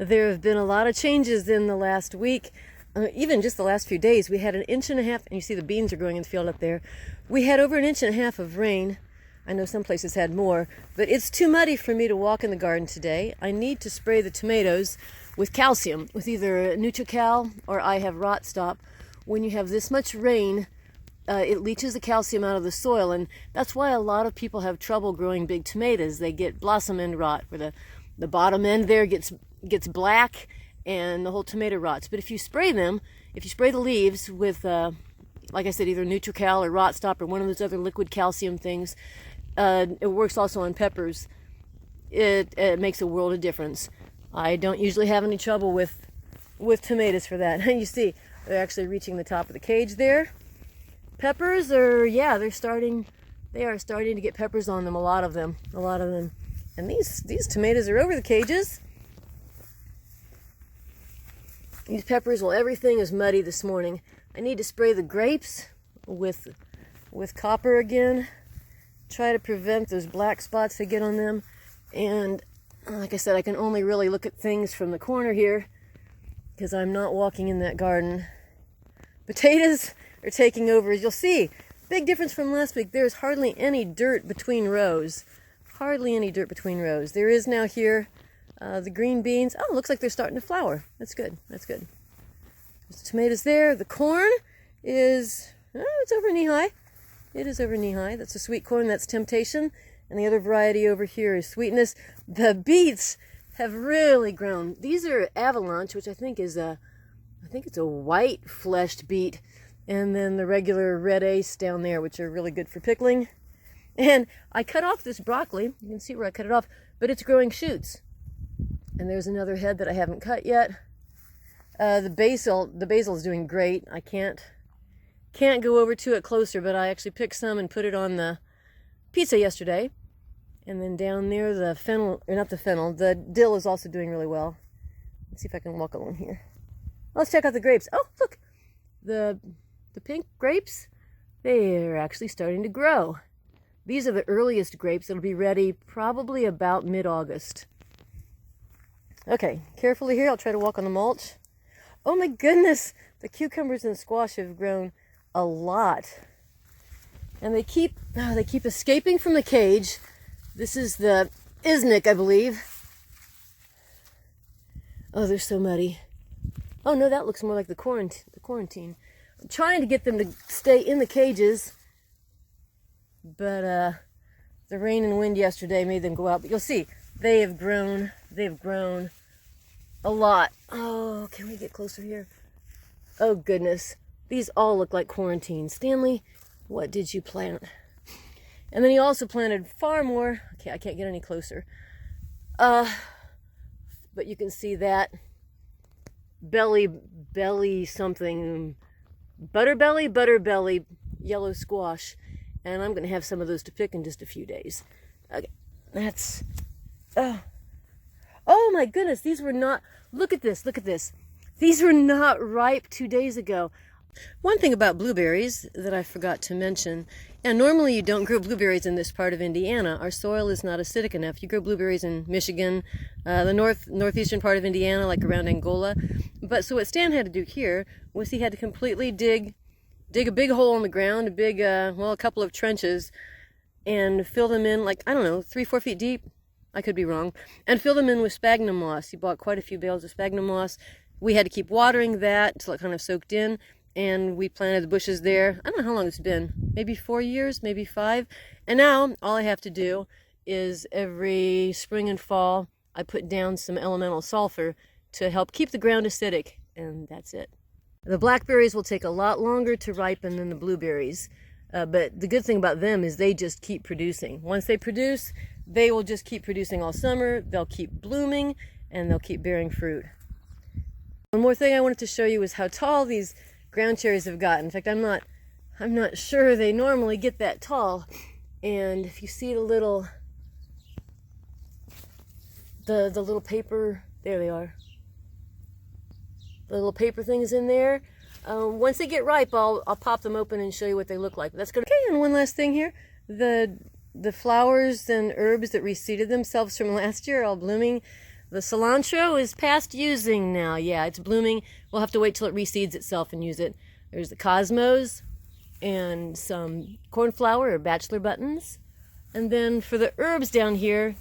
There have been a lot of changes in the last week, even just the last few days. We had 1.5 inches, and you see the beans are growing in the field up there. We had over 1.5 inches of rain. I know some places had more, but it's too muddy for me to walk in the garden today. I need to spray the tomatoes with calcium, with either Nutri-cal or I have rot stop. When you have this much rain, it leaches the calcium out of the soil, and that's why a lot of people have trouble growing big tomatoes. They get blossom end rot, where the bottom end there gets black and the whole tomato rots. But if you spray them, if you spray the leaves with, like I said, either Nutri-cal or rot stop or one of those other liquid calcium things, it works also on peppers. It makes a world of difference. I don't usually have any trouble with tomatoes for that. And you see, they're actually reaching the top of the cage there. Peppers are, yeah, they are starting to get peppers on them, a lot of them. And these tomatoes are over the cages. These peppers, well, everything is muddy this morning. I need to spray the grapes with copper again. Try to prevent those black spots that get on them. And like I said, I can only really look at things from the corner here because I'm not walking in that garden. Potatoes are taking over, as you'll see. Big difference from last week. There's hardly any dirt between rows. Hardly any dirt between rows. There is now here. The green beans. Oh, looks like they're starting to flower. That's good. That's good. There's the tomatoes there. The corn is, it's over knee high. It is over knee high. That's a sweet corn. That's Temptation. And the other variety over here is Sweetness. The beets have really grown. These are Avalanche, which I think it's a white fleshed beet. And then the regular red ace down there, which are really good for pickling. And I cut off this broccoli. You can see where I cut it off, but it's growing shoots. And there's another head that I haven't cut yet. The basil is doing great. I can't go over to it closer, but I actually picked some and put it on the pizza yesterday. And then down there, the fennel, or not the fennel, the dill is also doing really well. Let's see if I can walk along here. Let's check out the grapes. Oh, look, the pink grapes, they're actually starting to grow. These are the earliest grapes. It'll be ready probably about mid-August. Okay, carefully here. I'll try to walk on the mulch. Oh my goodness, the cucumbers and squash have grown a lot. And they keep escaping from the cage. This is the Isnik, I believe. Oh, they're so muddy. Oh no, that looks more like the quarantine. I'm trying to get them to stay in the cages, but the rain and wind yesterday made them go out. But you'll see, they have grown a lot. Oh, can we get closer here? Oh goodness, these all look like quarantine. Stanley, what did you plant? And then he also planted far more. Okay, I can't get any closer. But you can see that belly something, butterbelly yellow squash. And I'm going to have some of those to pick in just a few days. Okay, that's, oh my goodness, these were not, look at this. These were not ripe 2 days ago. One thing about blueberries that I forgot to mention, and normally you don't grow blueberries in this part of Indiana. Our soil is not acidic enough. You grow blueberries in Michigan, the northeastern part of Indiana, like around Angola. But so what Stan had to do here was he had to completely dig a big hole in the ground, a couple of trenches, and fill them in, like, I don't know, 3-4 feet deep. I could be wrong. And fill them in with sphagnum moss. He bought quite a few bales of sphagnum moss. We had to keep watering that until it kind of soaked in. And we planted the bushes there. I don't know how long it's been. Maybe 4 years, maybe 5. And now all I have to do is every spring and fall, I put down some elemental sulfur to help keep the ground acidic. And that's it. The blackberries will take a lot longer to ripen than the blueberries. But the good thing about them is they just keep producing. Once they produce, they will just keep producing all summer. They'll keep blooming and they'll keep bearing fruit. One more thing I wanted to show you is how tall these ground cherries have gotten. In fact, I'm not sure they normally get that tall. And if you see the little paper, there they are. The little paper things in there. Once they get ripe, I'll pop them open and show you what they look like. That's good. Okay, and one last thing here. The flowers and herbs that reseeded themselves from last year are all blooming. The cilantro is past using now. Yeah, it's blooming. We'll have to wait till it reseeds itself and use it. There's the cosmos and some cornflower or bachelor buttons. And then for the herbs down here,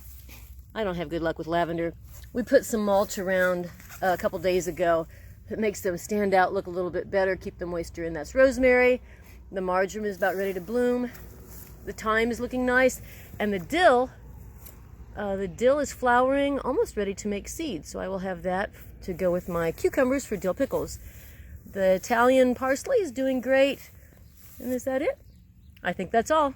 I don't have good luck with lavender. We put some mulch around a couple days ago. It makes them stand out, look a little bit better, keep the moisture in. That's rosemary. The marjoram is about ready to bloom. The thyme is looking nice. And the dill is flowering, almost ready to make seeds. So I will have that to go with my cucumbers for dill pickles. The Italian parsley is doing great. And is that it? I think that's all.